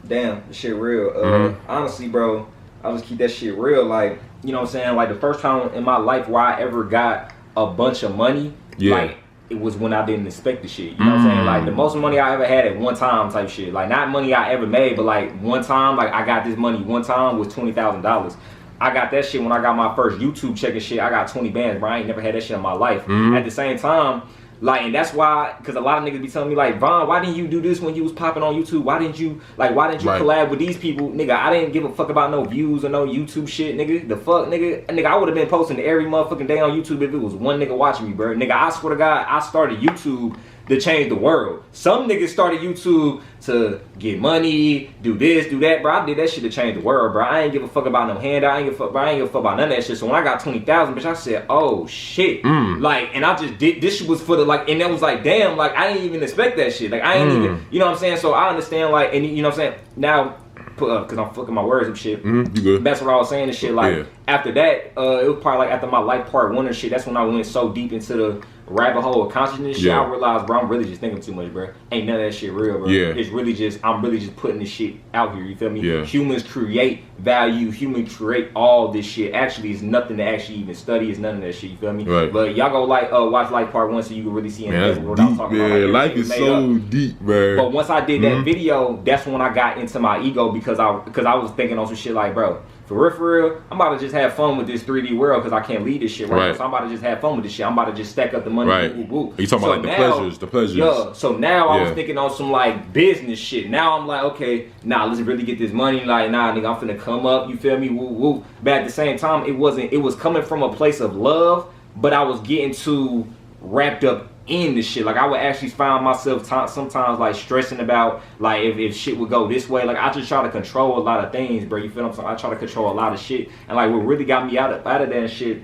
Damn, this shit real. Honestly, bro, I'll just keep that shit real. Like, you know what I'm saying? Like, the first time in my life where I ever got a bunch of money, like, it was when I didn't expect the shit. You know what I'm saying? Like, the most money I ever had at one time type shit. Like, not money I ever made, but like, one time, like, I got this money one time was $20,000. I got that shit when I got my first YouTube check and shit. I got 20 bands, bro. I ain't never had that shit in my life. At the same time, like, and that's why, because a lot of niggas be telling me, like, Von, why didn't you do this when you was popping on YouTube? Why didn't you collab with these people? Nigga, I didn't give a fuck about no views or no YouTube shit, nigga. The fuck, nigga? Nigga, I would have been posting every motherfucking day on YouTube if it was one nigga watching me, bro. Nigga, I swear to God, I started YouTube to change the world. Some niggas started YouTube to get money, do this, do that, bro. I did that shit to change the world, bro. I ain't give a fuck about no handout. I ain't give a fuck about none of that shit. So when I got 20,000, bitch, I said, oh shit. Like, and I just did, this shit was for the, like, and that was like, damn, like, I didn't even expect that shit. Like, I ain't even, you know what I'm saying? So I understand, like, and you know what I'm saying? Now, because I'm fucking my words and shit. You good. That's what I was saying and shit. Like, after that, it was probably like after my life part 1 and shit, that's when I went so deep into the rabbit hole of consciousness shit. I realized, bro, I'm really just thinking too much, bro. Ain't none of that shit real, bro. It's really just, I'm really just putting this shit out here, you feel me? Humans create value, humans create all this shit. Actually, it's nothing to actually even study, it's none of that shit, you feel me? But y'all go like, watch life part 1 so you can really see what I'm talking about. Like, life is so deep, man. But once I did that video, that's when I got into my ego because I was thinking on some shit like, bro, for real, I'm about to just have fun with this 3D world because I can't lead this shit right now. So I'm about to just have fun with this shit. I'm about to just stack up the money. You talking about like the pleasures. Yeah. So now I was thinking on some like business shit. Now I'm like, okay, let's really get this money. Like, nigga, I'm finna come up. You feel me? Woo woo. But at the same time, it was coming from a place of love, but I was getting too wrapped up in the shit. Like, I would actually find myself sometimes like stressing about like if shit would go this way. Like, I just try to control a lot of things, bro. You feel what I'm saying? I try to control a lot of shit. And like what really got me out of that shit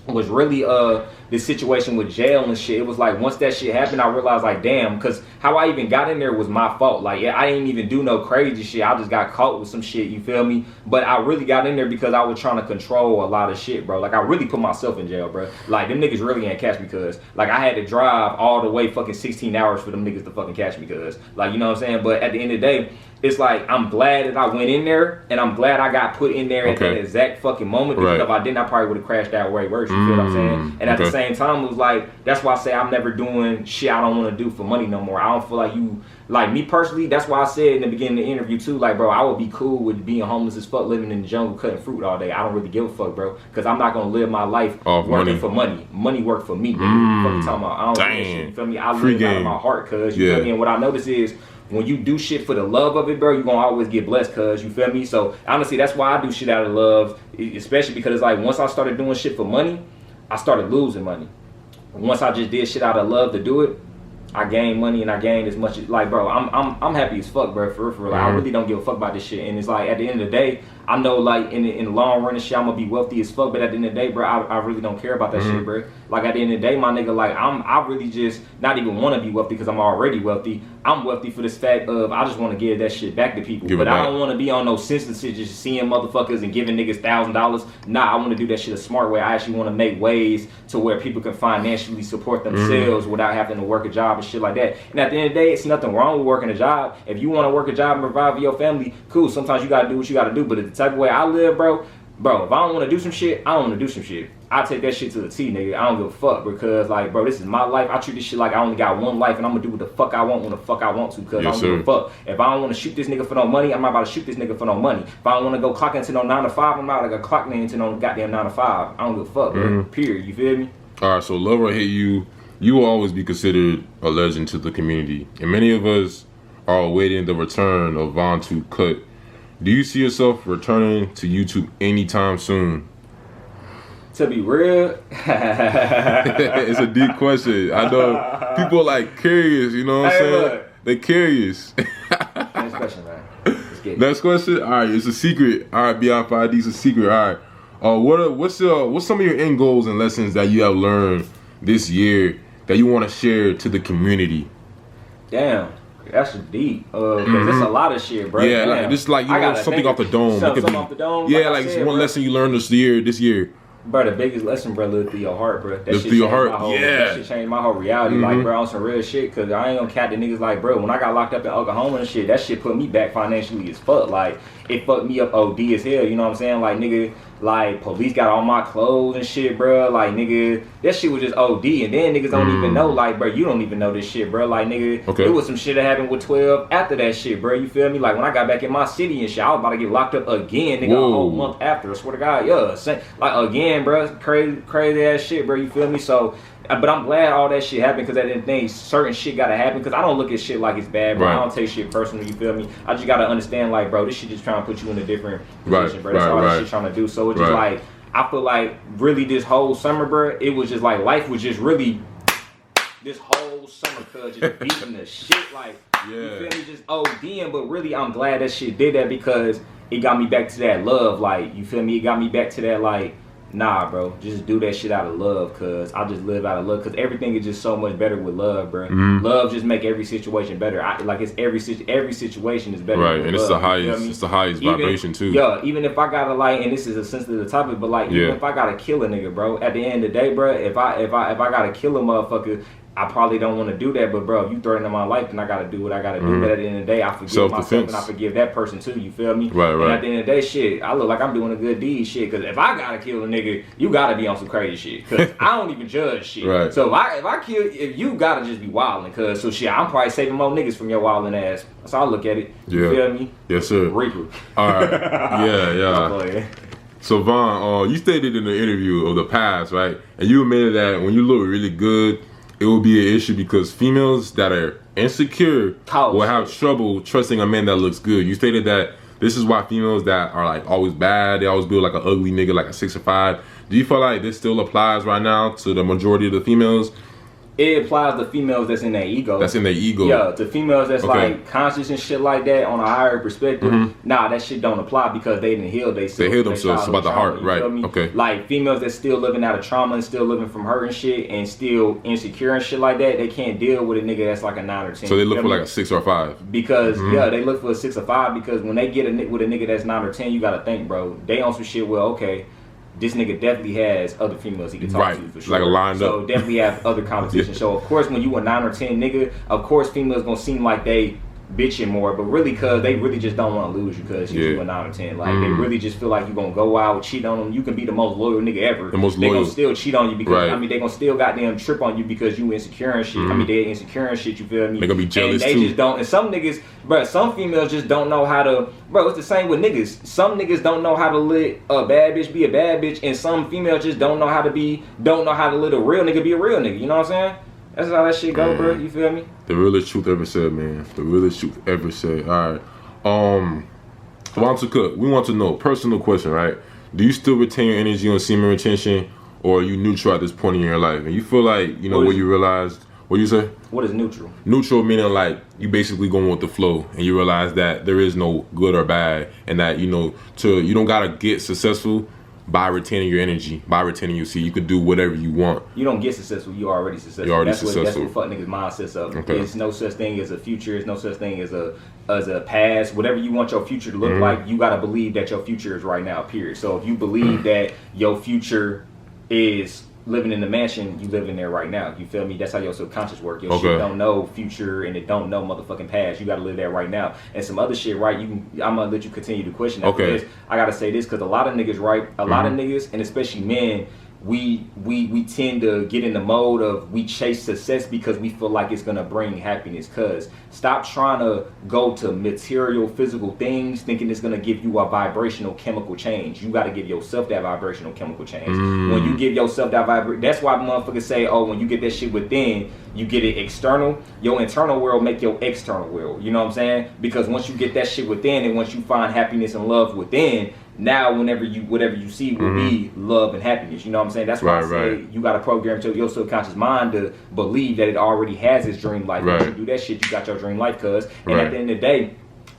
was really the situation with jail and shit. It was like once that shit happened, I realized like, damn, because how I even got in there was my fault. Like, I didn't even do no crazy shit. I just got caught with some shit, you feel me? But I really got in there because I was trying to control a lot of shit, bro. Like, I really put myself in jail, bro. Like, them niggas really ain't catch me because like I had to drive all the way fucking 16 hours for them niggas to fucking catch me because like, you know what I'm saying? But at the end of the day, it's like, I'm glad that I went in there, and I'm glad I got put in there at that exact fucking moment, because if I didn't, I probably would have crashed out way worse, you feel what I'm saying? And at the same time, it was like, that's why I say I'm never doing shit I don't want to do for money no more. I don't feel like like me personally, that's why I said in the beginning of the interview too, like, bro, I would be cool with being homeless as fuck, living in the jungle, cutting fruit all day. I don't really give a fuck, bro, because I'm not going to live my life working for money. Money work for me, nigga. What you talking about? I don't do that shit, you feel me? I live out of my heart, cuz, you feel me? And what I notice is, when you do shit for the love of it, bro, you're going to always get blessed, cuz, you feel me? So, honestly, that's why I do shit out of love, especially because it's like, once I started doing shit for money, I started losing money. Once I just did shit out of love to do it, I gained money, and I gained as much as, like, bro, I'm happy as fuck, bro, for real. Like, I really don't give a fuck about this shit. And it's like, at the end of the day, I know, like, in the long run and shit, I'm gonna be wealthy as fuck, but at the end of the day, bro, I really don't care about that shit, bro. Like, at the end of the day, my nigga, like, I really just not even want to be wealthy because I'm already wealthy. I'm wealthy for this fact of I just want to give that shit back to people. But I don't want to be on no senseless shit, just seeing motherfuckers and giving niggas $1,000. Nah, I want to do that shit a smart way. I actually want to make ways to where people can financially support themselves without having to work a job and shit like that. And at the end of the day, it's nothing wrong with working a job. If you want to work a job and provide for your family, cool. Sometimes you gotta do what you gotta do. But the type of way I live, bro, if I don't want to do some shit, I don't want to do some shit. I take that shit to the T, nigga. I don't give a fuck, because, like, bro, this is my life. I treat this shit like I only got one life, and I'm gonna do what the fuck I want when the fuck I want to, because I don't give a fuck. If I don't want to shoot this nigga for no money, I'm not about to shoot this nigga for no money. If I don't want to go clock into no 9 to 5, I'm not gonna clock into no goddamn 9 to 5. I don't give a fuck, bro. Period. You feel me? All right, so love or hate you, you will always be considered a legend to the community, and many of us are awaiting the return of VonTooCut. Do you see yourself returning to YouTube anytime soon? To be real, it's a deep question. I know people are like curious, you know what I'm saying? Look. They're curious. Next question, man. Let's get it. Next question? All right, it's a secret. All right, Beyond5D, it's a secret. All right. What's some of your end goals and lessons that you have learned this year that you want to share to the community? Damn. That's deep, cause it's a lot of shit, bro. Yeah, like, just like, you know, something off the dome. Something off the dome. Yeah, like one lesson you learned this year. Bro, the biggest lesson, bro, live through your heart, bro. Live through your heart, that shit changed my whole reality, like, bro, on some real shit, cause I ain't gonna cap the niggas, like, bro, when I got locked up in Oklahoma and shit, that shit put me back financially as fuck, like, it fucked me up OD as hell, you know what I'm saying, like, nigga, like, police got all my clothes and shit, bro, like, nigga, that shit was just OD, and then niggas don't even know, like, bro, you don't even know this shit, bro, like, nigga, it was some shit that happened with 12 after that shit, bro, you feel me, like, when I got back in my city and shit, I was about to get locked up again, nigga, a whole month after, I swear to God, yeah, like, again, bro, crazy ass shit, bro, you feel me, so, but I'm glad all that shit happened, because at the end of the day, certain shit gotta happen, because I don't look at shit like it's bad, bro. I don't take shit personally, you feel me? I just gotta understand, like, bro, this shit just trying to put you in a different position, bro. That's all this shit trying to do. So it's just like, I feel like really this whole summer, bro, it was just like, life was just really this whole summer, cuz just beating the shit, like, you feel me, just ODing. But really, I'm glad that shit did that because it got me back to that love, like, you feel me, it got me back to that, like, nah, bro, just do that shit out of love, cuz I just live out of love, cuz everything is just so much better with love, bro. Love just make every situation better. Like, it's every situation is better, right? With And love, it's the highest vibration too. Yeah, even if I gotta, like, and this is a sensitive topic, but like, even if I gotta kill a nigga, bro, at the end of the day, bro, if I gotta kill a motherfucker, I probably don't want to do that, but bro, if you threaten my life, then I gotta do what I gotta do. But at the end of the day, I forgive myself and I forgive that person too. You feel me? Right. And at the end of the day, shit, I look like I'm doing a good deed, shit. Cause if I gotta kill a nigga, you gotta be on some crazy shit. Cause I don't even judge shit. Right. So if you gotta just be wilding, cause so shit, I'm probably saving more niggas from your wilding ass. That's how I look at it. You feel me? Yes, sir. Reaper. All right. Yeah. So Von, you stated in the interview of the past, right? And you admitted that when you look really good, it will be an issue because females that are insecure will have trouble trusting a man that looks good. You stated that this is why females that are like always bad, they always build like an ugly nigga, like a 6 or 5. Do you feel like this still applies right now to the majority of the females? It applies to females that's in their ego. That's in their ego. Yeah, to females that's like conscious and shit like that on a higher perspective. Nah, that shit don't apply because they didn't heal themselves. They heal themselves. It's about the heart, right? Okay. Like females that still living out of trauma and still living from hurt and shit and still insecure and shit like that, they can't deal with a nigga that's like a 9 or 10. So they look for like a 6 or 5. Because they look for a 6 or 5 because when they get with a nigga that's 9 or 10, you gotta think, bro. They on some shit. Well, okay. This nigga definitely has other females he can talk to for sure. Like a lined up. So definitely have other competition. So of course when you a 9 or 10 nigga, of course females gonna seem like they bitching more, but really cause they really just don't want to lose you cause you a 9 or 10. Like they really just feel like you gonna go out, cheat on them. You can be the most loyal nigga ever. The most loyal. They gonna still cheat on you because I mean they gonna still goddamn trip on you because you insecure and shit. I mean they insecure and shit, you feel me? They gonna be jealous and they too. Just don't, and some niggas, bro, some females just don't know how to, bro, it's the same with niggas. Some niggas don't know how to let a bad bitch be a bad bitch, and some females just don't know how to let a real nigga be a real nigga, you know what I'm saying? That's how that shit go, bro. You feel me? The realest truth ever said, man. The realest truth ever said. All right. VonTooCut, we want to know, personal question, right? Do you still retain your energy on semen retention, or are you neutral at this point in your life? And you feel like, you know, what you realized, what you say? What is neutral? Neutral meaning like you basically going with the flow, and you realize that there is no good or bad, and that, you know, you don't gotta get successful by retaining your energy, by retaining your seed. You can do whatever you want. You don't get successful, you already successful. You're already that's successful. What fuck niggas' mindsets up. Okay. There's no such thing as a future, there's no such thing as a past. Whatever you want your future to look like, you gotta believe that your future is right now, period. So if you believe that your future is living in the mansion, you live in there right now. You feel me? That's how your subconscious work. Your shit don't know future and it don't know motherfucking past. You gotta live there right now. And some other shit, right? I'm gonna let you continue to question that. Okay. This. I gotta say this because a lot of niggas, right? A lot of niggas, and especially men, we tend to get in the mode of we chase success because we feel like it's gonna bring happiness. Cause stop trying to go to material, physical things thinking it's gonna give you a vibrational chemical change. You gotta give yourself that vibrational chemical change. When you give yourself that that's why motherfuckers say, oh, when you get that shit within, you get it external. Your internal world make your external world. You know what I'm saying? Because once you get that shit within, and once you find happiness and love within, now whatever you see will be love and happiness. You know what I'm saying? That's why I say you gotta program your subconscious mind to believe that it already has its dream life. Once you do that shit, you got your dream life, cuz. And at the end of the day,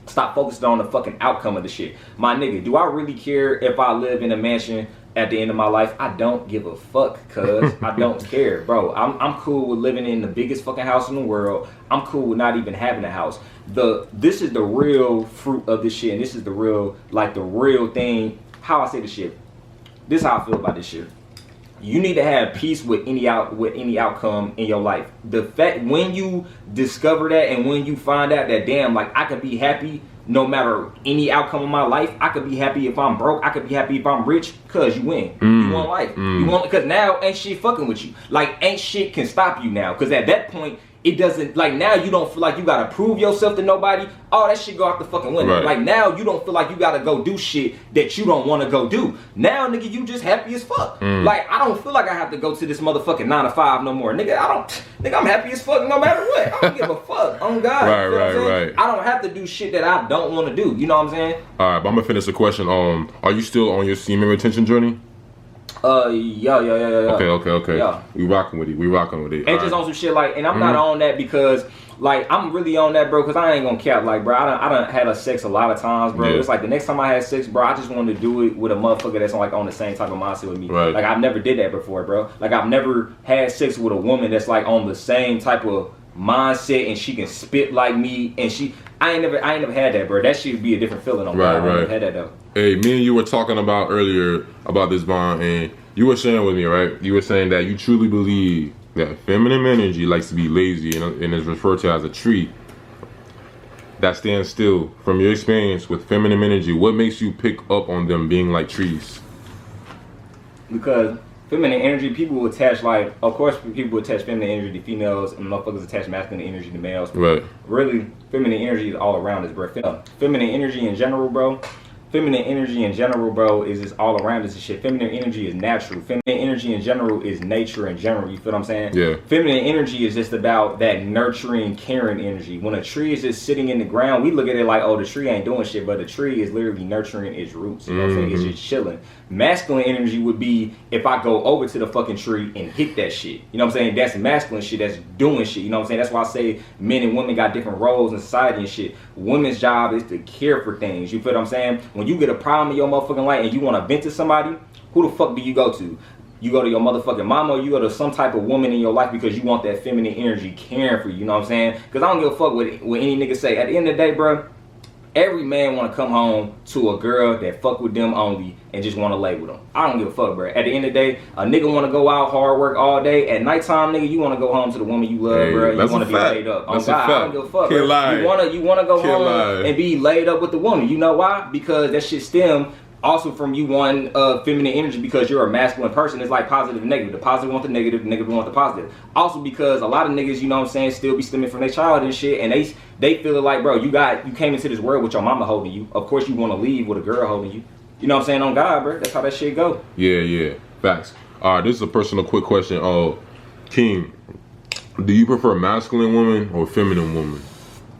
stop focusing on the fucking outcome of the shit. My nigga, do I really care if I live in a mansion at the end of my life? I don't give a fuck, cuz. I don't care, bro. I'm cool with living in the biggest fucking house in the world. I'm cool with not even having a house. This is the real fruit of this shit, and this is the real thing. How I say this shit. This is how I feel about this shit. You need to have peace with any outcome in your life. The fact when you discover that, and when you find out that, damn, like, I could be happy no matter any outcome of my life. I could be happy if I'm broke. I could be happy if I'm rich, cause you win. You want life. You want, because now ain't shit fucking with you. Like, ain't shit can stop you now. Cause at that point, it doesn't, like, now you don't feel like you gotta prove yourself to nobody. Oh, that shit go out the fucking window. Like, now you don't feel like you gotta go do shit that you don't want to go do. Now, nigga, you just happy as fuck. Like, I don't feel like I have to go to this motherfucking 9 to 5 no more. Nigga, I'm happy as fuck no matter what. I don't give a fuck. On God. Right. I don't have to do shit that I don't want to do. You know what I'm saying? All right, but I'm gonna finish the question. Are you still on your semen retention journey? Yeah. Okay. Yeah. We rocking with it. And just on some shit like, and I'm not on that because, like, I'm really on that, bro, because I ain't gonna cap. Like, bro, I done had a sex a lot of times, bro. Yeah. It's like the next time I had sex, bro, I just wanted to do it with a motherfucker that's like on the same type of mindset with me. Right. Like, I've never did that before, bro. Like, I've never had sex with a woman that's like on the same type of mindset and she can spit like me and I ain't never had that, bro. That should be a different feeling on right. I never had that though. Hey, me and you were talking about earlier about this, Von, and you were sharing with me, right? You were saying that you truly believe that feminine energy likes to be lazy and is referred to as a tree that stands still. From your experience with feminine energy, what makes you pick up on them being like trees? Because feminine energy, people will attach, like, of course people attach feminine energy to females and motherfuckers attach masculine energy to males. Right. Really, feminine energy is all around us, bro. Feminine energy in general, bro. Is just all around us and shit. Feminine energy is natural. Feminine energy in general is nature in general. You feel what I'm saying? Yeah. Feminine energy is just about that nurturing, caring energy. When a tree is just sitting in the ground, we look at it like, oh, the tree ain't doing shit, but the tree is literally nurturing its roots. You know what I'm saying? It's just chilling. Masculine energy would be if I go over to the fucking tree and hit that shit. You know what I'm saying? That's masculine shit. That's doing shit. You know what I'm saying? That's why I say men and women got different roles in society and shit. Women's job is to care for things. You feel what I'm saying? When you get a problem in your motherfucking life and you want to vent to somebody, who the fuck do you go to? You go to your motherfucking mama, or you go to some type of woman in your life because you want that feminine energy caring for you. You know what I'm saying? Because I don't give a fuck what any nigga say. At the end of the day, bro, every man want to come home to a girl that fuck with them only and just want to lay with them. I don't give a fuck, bro. At the end of the day, a nigga want to go out, hard work all day. At nighttime, nigga, you want to go home to the woman you love, bro. You want to be laid up. Oh, God, I don't give a fuck, bro. You want to go home and be laid up with the woman. You know why? Because that shit stem also from you wanting feminine energy because you're a masculine person. It's like positive and negative. The positive want the negative want the positive. Also because a lot of niggas, you know what I'm saying, still be stemming from their childhood and shit, and they feel it like, bro, you came into this world with your mama holding you. Of course you want to leave with a girl holding you. You know what I'm saying? On God, bro. That's how that shit go. Yeah. Facts. All right, this is a personal quick question. King, do you prefer masculine woman or feminine woman?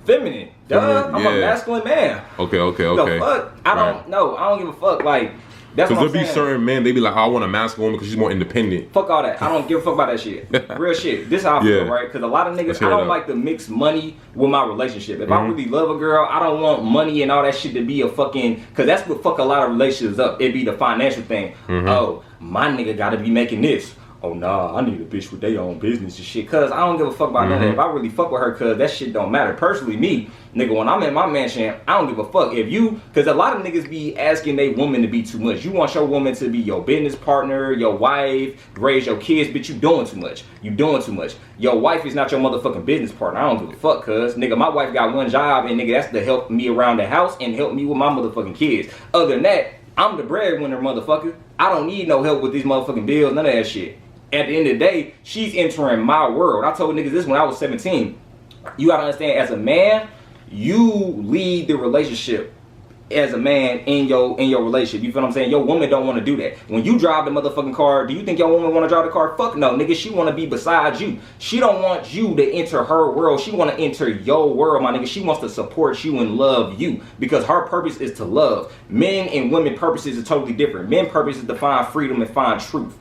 Feminine. Duh, I'm a masculine man. Okay. The fuck? I don't know. I don't give a fuck. Like, that's what I'm saying. Because there be certain men, they be like, I want a masculine woman because she's more independent. Fuck all that. I don't give a fuck about that shit. Real shit. This is how I feel, right? Because a lot of niggas, I don't like to mix money with my relationship. If I really love a girl, I don't want money and all that shit to be a fucking, because that's what fuck a lot of relationships up. It be the financial thing. Oh, my nigga gotta be making this. Oh nah, I need a bitch with their own business and shit. Cause I don't give a fuck about none of that. If I really fuck with her, cause that shit don't matter. Personally, me, nigga, when I'm in my mansion, I don't give a fuck. If you, cause a lot of niggas be asking they woman to be too much. You want your woman to be your business partner, your wife, raise your kids, bitch, you doing too much. You doing too much. Your wife is not your motherfucking business partner. I don't give a fuck, cause nigga, my wife got one job and nigga, that's to help me around the house and help me with my motherfucking kids. Other than that, I'm the breadwinner, motherfucker. I don't need no help with these motherfucking bills, none of that shit. At the end of the day, she's entering my world. I told niggas this when I was 17. You gotta understand, as a man, you lead the relationship as a man in your relationship. You feel what I'm saying? Your woman don't want to do that. When you drive the motherfucking car, do you think your woman want to drive the car? Fuck no, nigga. She want to be beside you. She don't want you to enter her world. She want to enter your world, my nigga. She wants to support you and love you because her purpose is to love. Men and women purposes are totally different. Men purpose is to find freedom and find truth.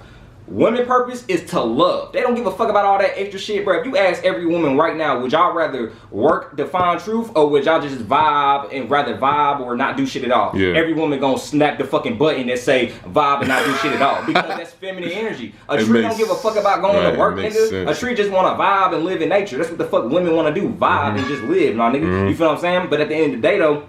Women purpose is to love. They don't give a fuck about all that extra shit, bro. If you ask every woman right now, would y'all rather work to find truth or would y'all just vibe and rather vibe or not do shit at all? Yeah. Every woman gonna snap the fucking button that say vibe and not do shit at all because that's feminine energy. A tree don't give a fuck about going to work, nigga. Sense. A tree just wanna vibe and live in nature. That's what the fuck women wanna do, vibe and just live, my nigga. You feel what I'm saying? But at the end of the day, though,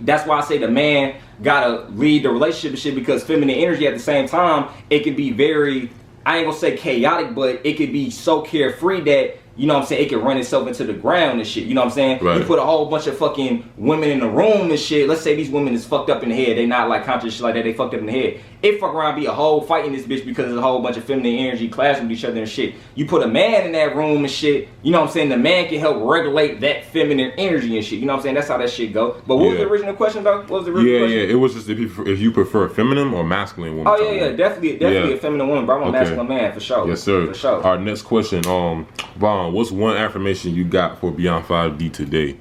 that's why I say the man gotta lead the relationship and shit because feminine energy at the same time, it can be very, I ain't gonna say chaotic, but it could be so carefree that, you know what I'm saying, it can run itself into the ground and shit. You know what I'm saying? Right. You put a whole bunch of fucking women in the room and shit. Let's say these women is fucked up in the head. They not like conscious shit like that. They fucked up in the head. It fuck around be a whole fight in this bitch because there's a whole bunch of feminine energy clashing with each other and shit. You put a man in that room and shit. You know what I'm saying? The man can help regulate that feminine energy and shit. You know what I'm saying? That's how that shit go. But what was the original question though? What was the original question? Yeah. It was just if you prefer feminine or masculine woman. Oh yeah. Definitely a feminine woman, bro. I'm a masculine man for sure. Yes, sir. For sure. Our next question, Von, what's one affirmation you got for Beyond 5D today?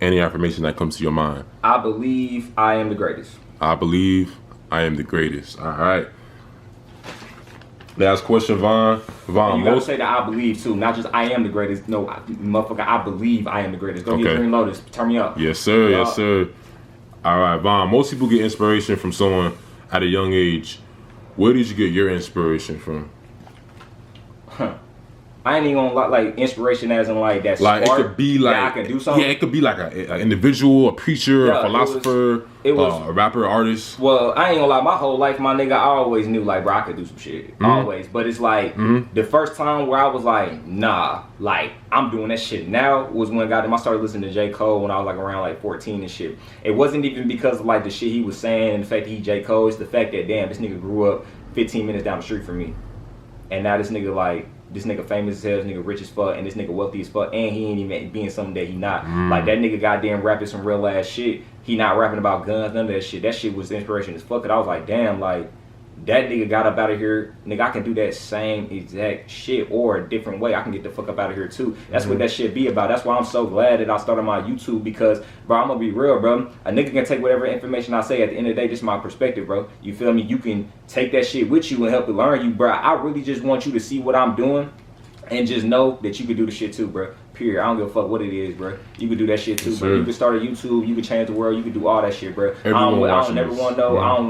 Any affirmation that comes to your mind? I believe I am the greatest. I believe I am the greatest. All right. Last question, Von. Von, you gotta say that I believe too, not just I am the greatest. No, motherfucker, I believe I am the greatest. Go get Green Lotus. Turn me up. Yes, sir. Yes, sir. All right, Von. Most people get inspiration from someone at a young age. Where did you get your inspiration from? I ain't even gonna like inspiration as in like that. Like it could be like I can do something. Yeah, it could be like an individual, a preacher, a philosopher, a rapper, artist. Well, I ain't gonna lie. My whole life, my nigga, I always knew like, bro, I could do some shit. Always. But it's like the first time where I was like, nah, like I'm doing that shit now was when I started listening to j.cole when I was like around like 14 and shit. It wasn't even because of like the shit he was saying and the fact that he j.cole. It's the fact that damn, this nigga grew up 15 minutes down the street from me, and now this nigga like. This nigga famous as hell, this nigga rich as fuck, and this nigga wealthy as fuck, and he ain't even being something that he not. Like that nigga goddamn rapping some real ass shit. He not rapping about guns, none of that shit. That shit was inspiration as fuck. And I was like, damn, like that nigga got up out of here. Nigga, I can do that same exact shit or a different way. I can get the fuck up out of here too. That's what that shit be about. That's why I'm so glad that I started my YouTube because, bro, I'm gonna be real, bro. A nigga can take whatever information I say. At the end of the day, just my perspective, bro. You feel me? You can take that shit with you and help it learn you, bro. I really just want you to see what I'm doing and just know that you can do the shit too, bro. Period. I don't give a fuck what it is, bro. You can do that shit too, bro. You can start a YouTube. You can change the world. You can do all that shit, bro. I don't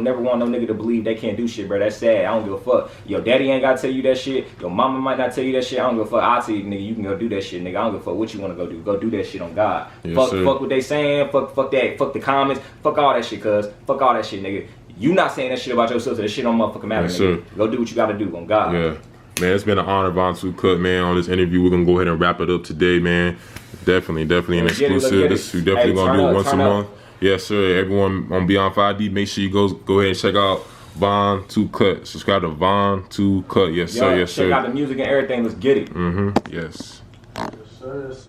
never want no nigga to believe they can't do shit, bro. That's sad. I don't give a fuck. Your daddy ain't gotta tell you that shit. Your mama might not tell you that shit. I don't give a fuck. I'll tell you, nigga, you can go do that shit, nigga. I don't give a fuck what you wanna go do. Go do that shit on God. Yes, fuck what they saying. Fuck that. Fuck the comments. Fuck all that shit, cuz. Fuck all that shit, nigga. You not saying that shit about yourself, so that shit don't motherfucking matter, nigga. Go do what you gotta do on God. Yeah. Man, it's been an honor, VonTooCut, man, on this interview. We're going to go ahead and wrap it up today, man. Definitely an exclusive. This is definitely going to do it once a month. Yes, sir. Everyone on Beyond 5D, make sure you go ahead and check out VonTooCut. Subscribe to VonTooCut. Yes, sir. Yes, sir. Check out the music and everything. Let's get it. Yes. Yes, sir.